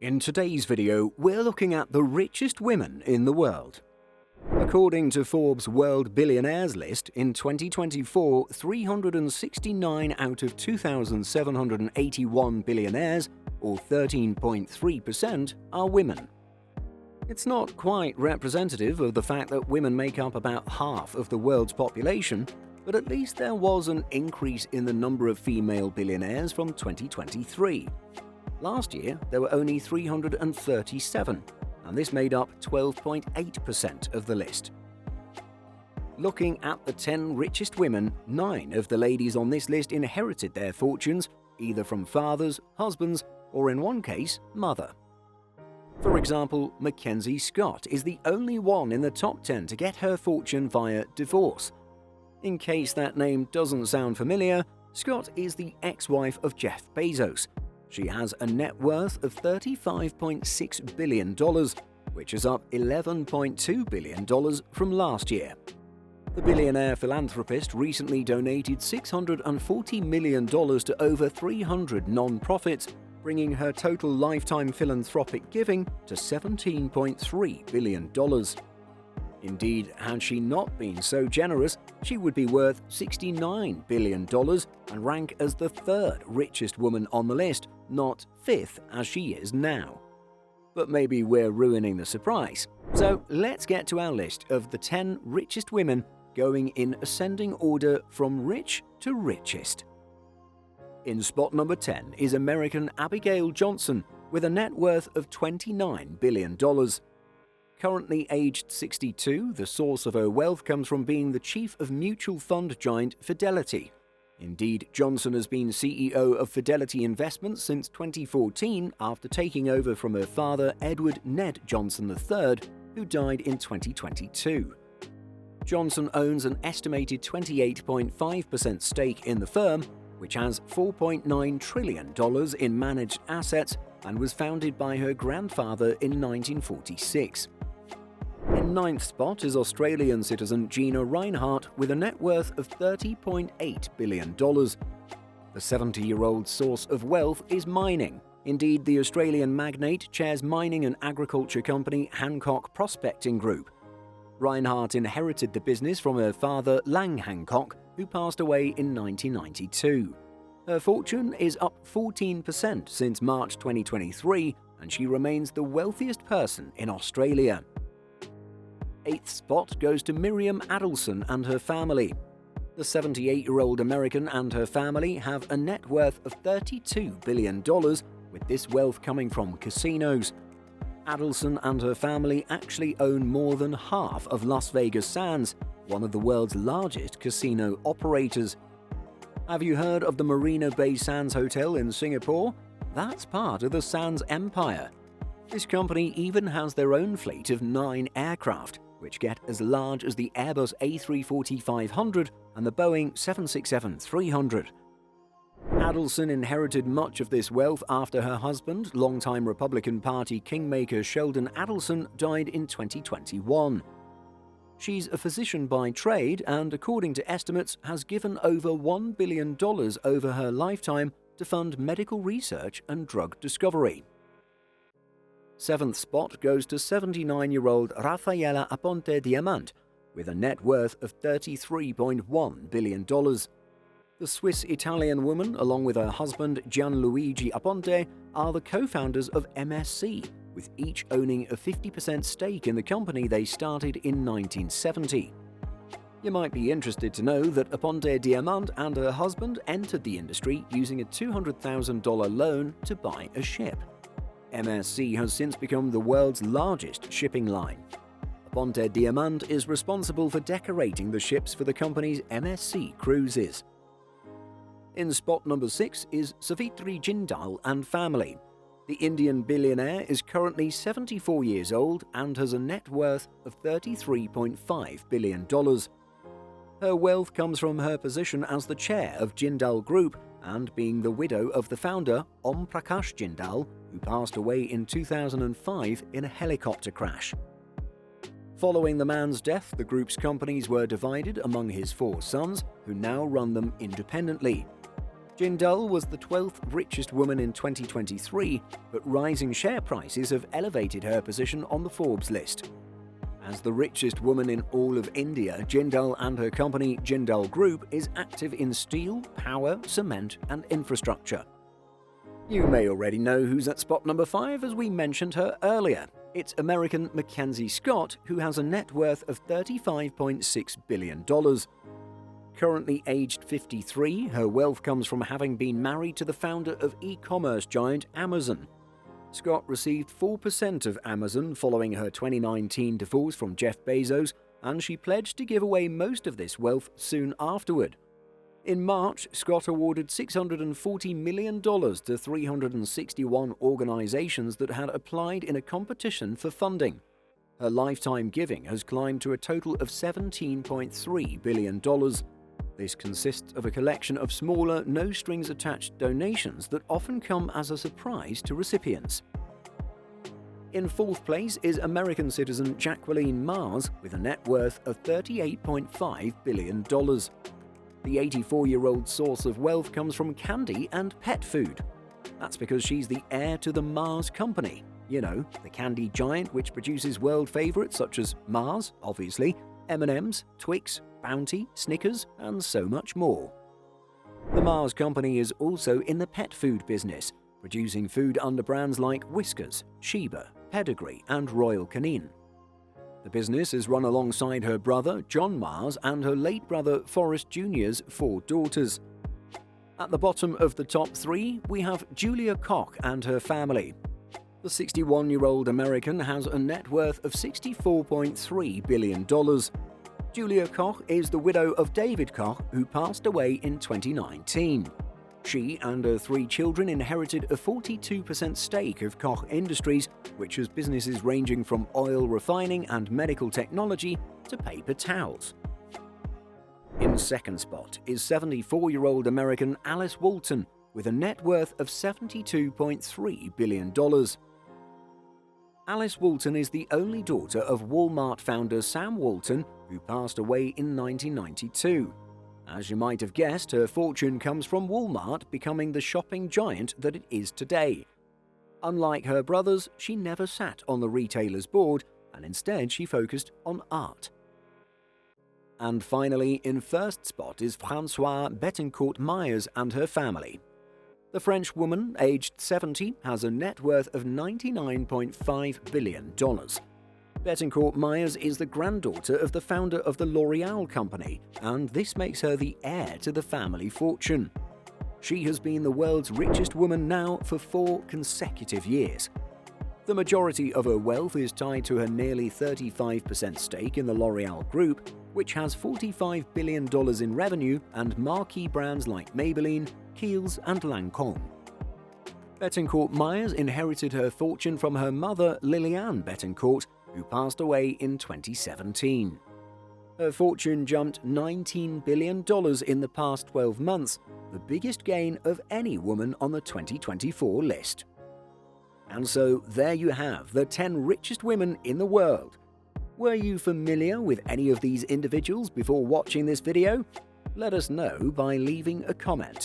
In today's video, we're looking at the richest women in the world. According to Forbes' World Billionaires list, in 2024, 369 out of 2,781 billionaires, or 13.3%, are women. It's not quite representative of the fact that women make up about half of the world's population, but at least there was an increase in the number of female billionaires from 2023. Last year, there were only 337, and this made up 12.8% of the list. Looking at the 10 richest women, 9 of the ladies on this list inherited their fortunes, either from fathers, husbands, or in one case, mother. For example, Mackenzie Scott is the only one in the top 10 to get her fortune via divorce. In case that name doesn't sound familiar, Scott is the ex-wife of Jeff Bezos. She has a net worth of $35.6 billion, which is up $11.2 billion from last year. The billionaire philanthropist recently donated $640 million to over 300 non-profits, bringing her total lifetime philanthropic giving to $17.3 billion. Indeed, had she not been so generous, she would be worth $69 billion and rank as the third richest woman on the list, not fifth as she is now. But maybe we're ruining the surprise. So let's get to our list of the 10 richest women, going in ascending order from rich to richest. In spot number 10 is American Abigail Johnson with a net worth of $29 billion. Currently aged 62, the source of her wealth comes from being the chief of mutual fund giant Fidelity. Indeed, Johnson has been CEO of Fidelity Investments since 2014 after taking over from her father, Edward Ned Johnson III, who died in 2022. Johnson owns an estimated 28.5% stake in the firm, which has $4.9 trillion in managed assets and was founded by her grandfather in 1946. In ninth spot is Australian citizen Gina Rinehart with a net worth of $30.8 billion. The 70-year-old source of wealth is mining. Indeed, the Australian magnate chairs mining and agriculture company Hancock Prospecting Group. Rinehart inherited the business from her father Lang Hancock, who passed away in 1992. Her fortune is up 14% since March 2023, and she remains the wealthiest person in Australia. Eighth spot goes to Miriam Adelson and her family. The 78-year-old American and her family have a net worth of $32 billion, with this wealth coming from casinos. Adelson and her family actually own more than half of Las Vegas Sands, one of the world's largest casino operators. Have you heard of the Marina Bay Sands Hotel in Singapore? That's part of the Sands empire. This company even has their own fleet of 9 aircraft, which get as large as the Airbus A340-500 and the Boeing 767-300. Adelson inherited much of this wealth after her husband, longtime Republican Party kingmaker Sheldon Adelson, died in 2021. She's a physician by trade and, according to estimates, has given over $1 billion over her lifetime to fund medical research and drug discovery. Seventh spot goes to 79-year-old Rafaela Aponte Diamant with a net worth of $33.1 billion. The Swiss-Italian woman, along with her husband Gianluigi Aponte, are the co-founders of MSC, with each owning a 50% stake in the company they started in 1970. You might be interested to know that Aponte Diamant and her husband entered the industry using a $200,000 loan to buy a ship. MSC has since become the world's largest shipping line. Aponte Diamant is responsible for decorating the ships for the company's MSC cruises. In spot number 6 is Savitri Jindal and family. The Indian billionaire is currently 74 years old and has a net worth of $33.5 billion. Her wealth comes from her position as the chair of Jindal Group and being the widow of the founder, Om Prakash Jindal, who passed away in 2005 in a helicopter crash. Following the man's death, the group's companies were divided among his 4 sons, who now run them independently. Jindal was the 12th richest woman in 2023, but rising share prices have elevated her position on the Forbes list. As the richest woman in all of India, Jindal and her company Jindal Group is active in steel, power, cement and infrastructure. You may already know who's at spot number 5, as we mentioned her earlier. It's American Mackenzie Scott, who has a net worth of $35.6 billion. Currently aged 53, her wealth comes from having been married to the founder of e-commerce giant Amazon. Scott received 4% of Amazon following her 2019 divorce from Jeff Bezos, and she pledged to give away most of this wealth soon afterward. In March, Scott awarded $640 million to 361 organizations that had applied in a competition for funding. Her lifetime giving has climbed to a total of $17.3 billion. This consists of a collection of smaller, no-strings-attached donations that often come as a surprise to recipients. In fourth place is American citizen Jacqueline Mars with a net worth of $38.5 billion. The 84-year-old source of wealth comes from candy and pet food. That's because she's the heir to the Mars Company. You know, the candy giant which produces world favorites such as Mars, obviously, M&M's, Twix, Bounty, Snickers, and so much more. The Mars Company is also in the pet food business, producing food under brands like Whiskas, Sheba, Pedigree, and Royal Canin. The business is run alongside her brother, John Mars, and her late brother, Forrest Jr.'s 4 daughters. At the bottom of the top 3, we have Julia Koch and her family. The 61-year-old American has a net worth of $64.3 billion. Julia Koch is the widow of David Koch, who passed away in 2019. She and her 3 children inherited a 42% stake of Koch Industries, which has businesses ranging from oil refining and medical technology to paper towels. In second spot is 74-year-old American Alice Walton with a net worth of $72.3 billion. Alice Walton is the only daughter of Walmart founder Sam Walton, who passed away in 1992. As you might have guessed, her fortune comes from Walmart becoming the shopping giant that it is today. Unlike her brothers, she never sat on the retailer's board, and instead she focused on art. And finally, in first spot is Françoise Bettencourt-Meyers and her family. The French woman, aged 70, has a net worth of $99.5 billion. Bettencourt-Meyers is the granddaughter of the founder of the L'Oreal company, and this makes her the heir to the family fortune. She has been the world's richest woman now for 4 consecutive years. The majority of her wealth is tied to her nearly 35% stake in the L'Oreal Group, which has $45 billion in revenue and marquee brands like Maybelline, Kiehl's, and Lancôme. Bettencourt-Meyers inherited her fortune from her mother, Liliane Bettencourt, who passed away in 2017. Her fortune jumped $19 billion in the past 12 months, the biggest gain of any woman on the 2024 list. And so there you have the 10 richest women in the world. Were you familiar with any of these individuals before watching this video? Let us know by leaving a comment.